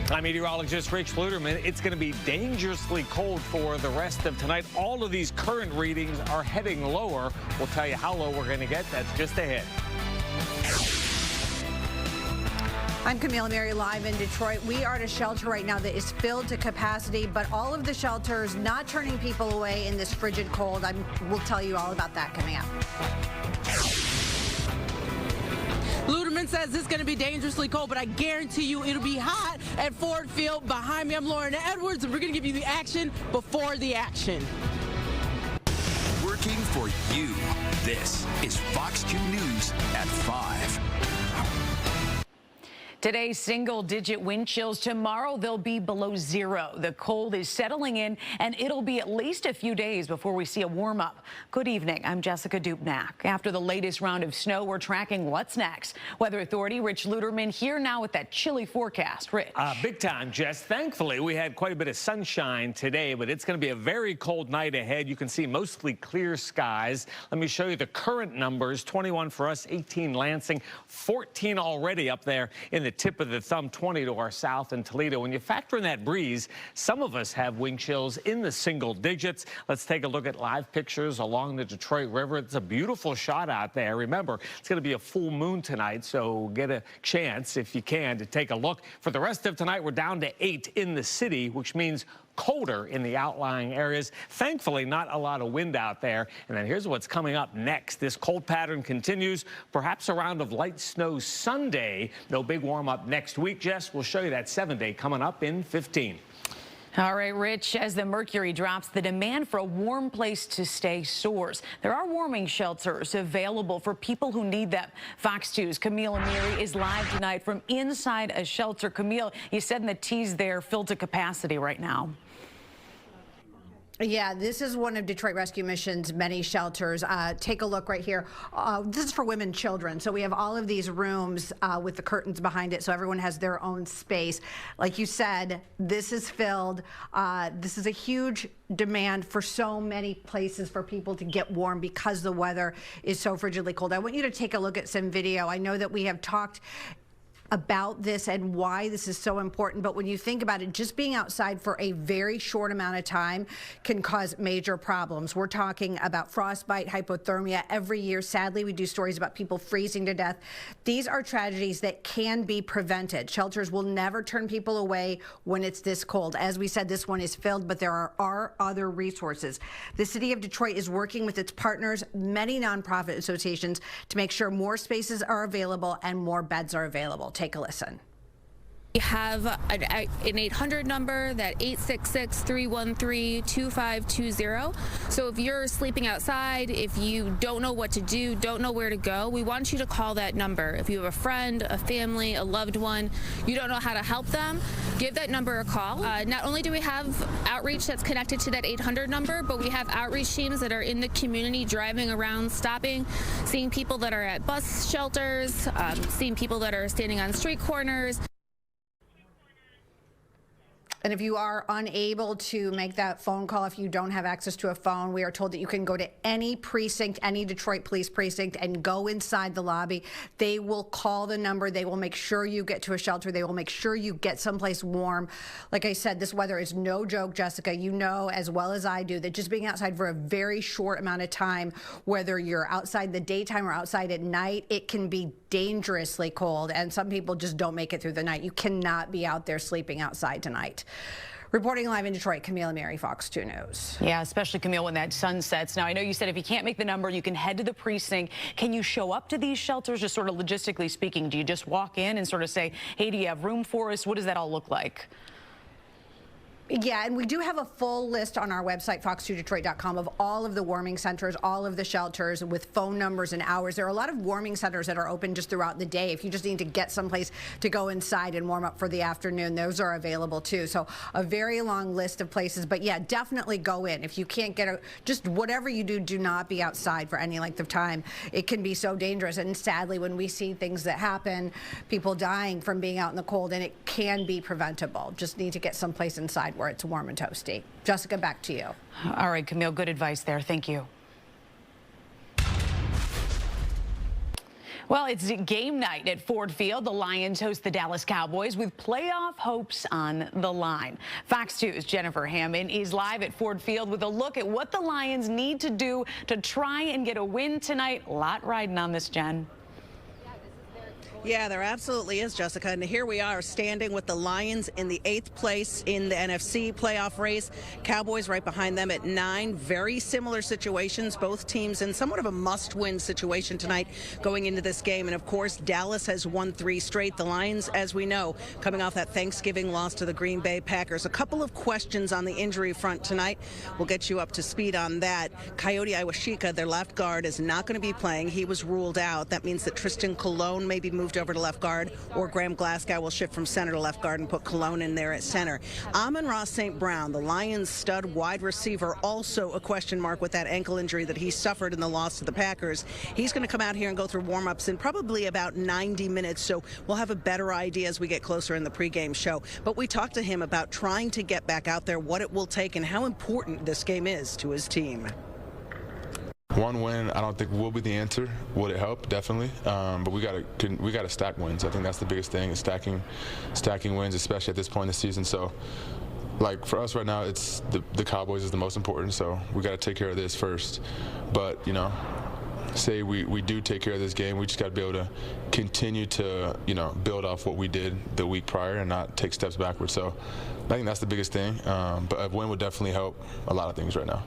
I'm meteorologist Rich Luderman. It's going to be dangerously cold for the rest of tonight. All of these current readings are heading lower. We'll tell you how low we're going to get. That's just ahead. I'm Camille Mary live in Detroit. We are at a shelter right now that is filled to capacity, but all of the shelters not turning people away in this frigid cold. We'll tell you all about that coming up. Luderman says it's going to be dangerously cold, but I guarantee you it'll be hot at Ford Field. Behind me, I'm Lauren Edwards, and we're going to give you the action before the action. Working for you. This is Fox 2 News at 5. Today, single-digit wind chills. Tomorrow, they'll be below zero. The cold is settling in, and it'll be at least a few days before we see a warm-up. Good evening. I'm Jessica Dupnack. After the latest round of snow, we're tracking what's next. Weather Authority Rich Luderman here now with that chilly forecast. Rich. Big time, Jess. Thankfully, we had quite a bit of sunshine today, but it's going to be a very cold night ahead. You can see mostly clear skies. Let me show you the current numbers. 21 for us, 18 Lansing, 14 already up there in the tip of the thumb, 20 to our south in Toledo. When you factor in that breeze, some of us have wind chills in the single digits. Let's take a look at live pictures along the Detroit River. It's a beautiful shot out there. Remember, it's going to be a full moon tonight, so get a chance, if you can, to take a look. For the rest of tonight, we're down to 8 in the city, which means colder in the outlying areas. Thankfully, not a lot of wind out there. And then here's what's coming up next. This cold pattern continues. Perhaps a round of light snow Sunday. No big warm up next week, Jess. We'll show you that 7-day coming up in 15. All right, Rich, as the mercury drops, the demand for a warm place to stay soars. There are warming shelters available for people who need them. Fox 2's Camille Amiri is live tonight from inside a shelter. Camille, you said in the tease there, filled to capacity right now. Yeah, this is one of Detroit Rescue Mission's many shelters. Take a look right here. This is for women and children. So we have all of these rooms with the curtains behind it, so everyone has their own space. Like you said, this is filled. This is a huge demand for so many places for people to get warm because the weather is so frigidly cold. I want you to take a look at some video. I know that we have talked about this and why this is so important, but when you think about it, just being outside for a very short amount of time can cause major problems. We're talking about frostbite, hypothermia. Every year, sadly, we do stories about people freezing to death. These are tragedies that can be prevented. Shelters will never turn people away when it's this cold. As we said, this one is filled, but there are other resources. The city of Detroit is working with its partners, many nonprofit associations, to make sure more spaces are available and more beds are available. Take a listen. We have an 800 number, that 866-313-2520. So if you're sleeping outside, if you don't know what to do, don't know where to go, we want you to call that number. If you have a friend, a family, a loved one, you don't know how to help them, give that number a call. Not only do we have outreach that's connected to that 800 number, but we have outreach teams that are in the community driving around, stopping, seeing people that are at bus shelters, seeing people that are standing on street corners. And if you are unable to make that phone call, if you don't have access to a phone, we are told that you can go to any precinct, any Detroit police precinct, and go inside the lobby. They will call the number. They will make sure you get to a shelter. They will make sure you get someplace warm. Like I said, this weather is no joke, Jessica. You know as well as I do that just being outside for a very short amount of time, whether you're outside the daytime or outside at night, it can be dangerously cold, and some people just don't make it through the night. You cannot be out there sleeping outside tonight. Reporting live in Detroit, Camille Amiri, Fox 2 News. Yeah, especially, Camille, when that sun sets. Now, I know you said if you can't make the number, you can head to the precinct. Can you show up to these shelters, just sort of logistically speaking? Do you just walk in and sort of say, hey, do you have room for us? What does that all look like? Yeah, and we do have a full list on our website, fox2detroit.com, of all of the warming centers, all of the shelters with phone numbers and hours. There are a lot of warming centers that are open just throughout the day. If you just need to get someplace to go inside and warm up for the afternoon, those are available too. So a very long list of places. But yeah, definitely go in. If you can't get just whatever you do, do not be outside for any length of time. It can be so dangerous. And sadly, when we see things that happen, people dying from being out in the cold, and it can be preventable. Just need to get someplace inside where it's warm and toasty. Jessica, back to you. All right, Camille, good advice there. Thank you. Well, it's game night at Ford Field. The Lions host the Dallas Cowboys with playoff hopes on the line. Fox 2's Jennifer Hammond is live at Ford Field with a look at what the Lions need to do to try and get a win tonight. A lot riding on this, Jen. Yeah, there absolutely is, Jessica. And here we are standing with the Lions in the 8th place in the NFC playoff race. Cowboys right behind them at 9. Very similar situations, both teams in somewhat of a must-win situation tonight going into this game. And, of course, Dallas has won 3 straight. The Lions, as we know, coming off that Thanksgiving loss to the Green Bay Packers. A couple of questions on the injury front tonight. We'll get you up to speed on that. Coyote Iwashika, their left guard, is not going to be playing. He was ruled out. That means that Tristan Colon may be moved over to left guard, or Graham Glasgow will shift from center to left guard and put Colon in there at center. Amon-Ra St. Brown, the Lions stud wide receiver, also a question mark with that ankle injury that he suffered in the loss to the Packers. He's going to come out here and go through warm-ups in probably about 90 minutes, so we'll have a better idea as we get closer in the pregame show. But we talked to him about trying to get back out there, what it will take, and how important this game is to his team. One win, I don't think will be the answer. Would it help? Definitely. But we gotta stack wins. I think that's the biggest thing, is stacking wins, especially at this point in the season. So, like, for us right now, it's the Cowboys is the most important. So we got to take care of this first. But say we do take care of this game, we just got to be able to continue to build off what we did the week prior and not take steps backwards. So I think that's the biggest thing. But a win would definitely help a lot of things right now.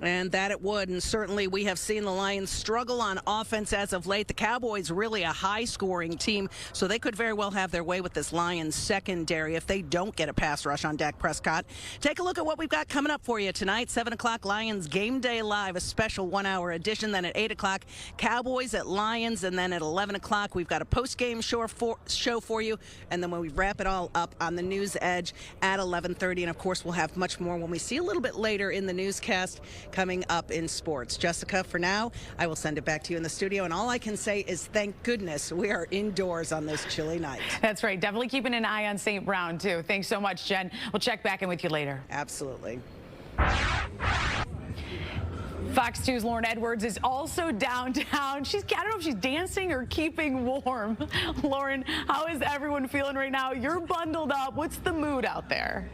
And that it would, and certainly we have seen the Lions struggle on offense as of late. The Cowboys really a high-scoring team, so they could very well have their way with this Lions secondary if they don't get a pass rush on Dak Prescott. Take a look at what we've got coming up for you tonight. 7 o'clock, Lions Game Day Live, a special 1-hour edition. Then at 8 o'clock, Cowboys at Lions, and then at 11 o'clock, we've got a post-game show for you. And then when we wrap it all up on the News Edge at 11:30, and of course we'll have much more when we see a little bit later in the newscast coming up in sports. Jessica, for now, I will send it back to you in the studio, and all I can say is thank goodness we are indoors on this chilly night. That's right. Definitely keeping an eye on St. Brown, too. Thanks so much, Jen. We'll check back in with you later. Absolutely. Fox 2's Lauren Edwards is also downtown. I don't know if she's dancing or keeping warm. Lauren, how is everyone feeling right now? You're bundled up. What's the mood out there?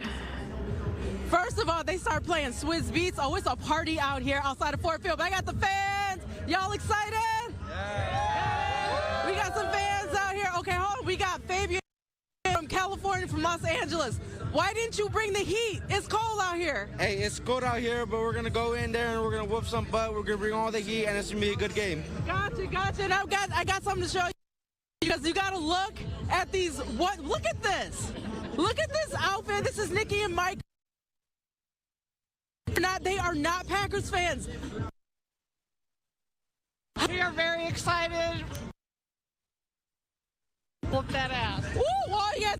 First of all, they start playing Swiss Beats. Oh, it's a party out here outside of Ford Field. But I got the fans. Y'all excited? Yeah. We got some fans out here. Okay, hold on. We got Fabian from California, from Los Angeles. Why didn't you bring the heat? It's cold out here. Hey, it's cold out here, but we're going to go in there and we're going to whoop some butt. We're going to bring all the heat, and it's going to be a good game. Gotcha. And I got something to show you. Because you got to look at these. Look at this. Look at this outfit. This is Nikki and Mike. They are not Packers fans. We are very excited. Whoop that ass. Ooh, oh yes.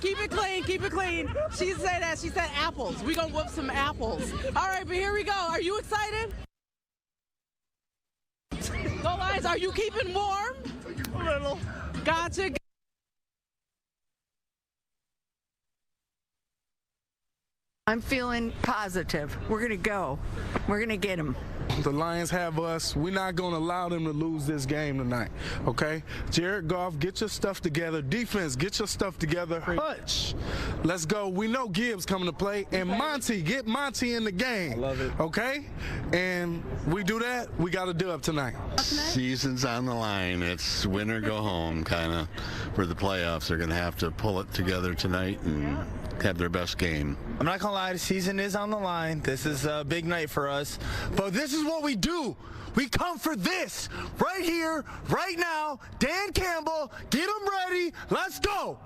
Keep it clean, keep it clean. She said that. She said apples. We're going to whoop some apples. All right, but here we go. Are you excited? Go Lions, are you keeping warm? A little. Gotcha. I'm feeling positive. We're going to go. We're going to get them. The Lions have us. We're not going to allow them to lose this game tonight, okay? Jared Goff, get your stuff together. Defense, get your stuff together. Hutch, let's go. We know Gibbs coming to play. And Monty, get Monty in the game. I love it. Okay? And we do that, we got a dub tonight. Season's on the line. It's win or go home, kind of, where the playoffs are going to have to pull it together tonight and have their best game. I'm not going to lie, the season is on the line. This is a big night for us. But this is what we do. We come for this. Right here, right now. Dan Campbell, get them ready. Let's go.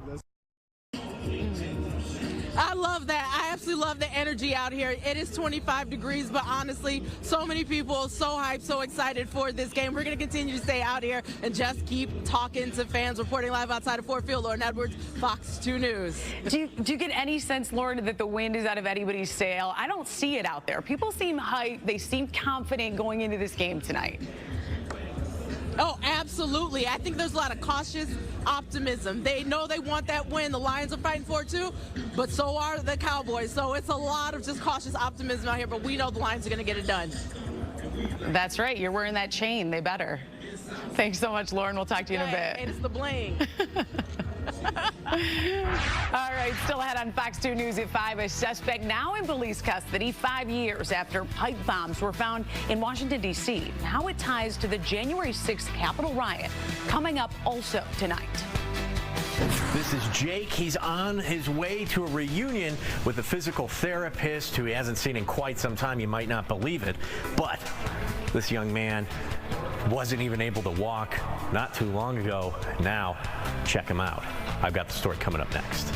I love that. I absolutely love the energy out here. It is 25 degrees, but honestly, so many people so hyped, so excited for this game. We're going to continue to stay out here and just keep talking to fans. Reporting live outside of Ford Field, Lauren Edwards, Fox 2 News. Do you get any sense, Lauren, that the wind is out of anybody's sail? I don't see it out there. People seem hyped. They seem confident going into this game tonight. Oh, absolutely. I think there's a lot of cautious optimism. They know they want that win. The Lions are fighting for it too, but so are the Cowboys. So it's a lot of just cautious optimism out here, but we know the Lions are going to get it done. That's right. You're wearing that chain. They better. Thanks so much, Lauren. We'll talk to you in a bit. And it's the bling. All right, still ahead on Fox 2 News at 5. A suspect now in police custody 5 years after pipe bombs were found in Washington, D.C. How it ties to the January 6th Capitol riot. Coming up also tonight. This is Jake. He's on his way to a reunion with a physical therapist who he hasn't seen in quite some time. You might not believe it, but this young man wasn't even able to walk not too long ago. Now, check him out. I've got the story coming up next.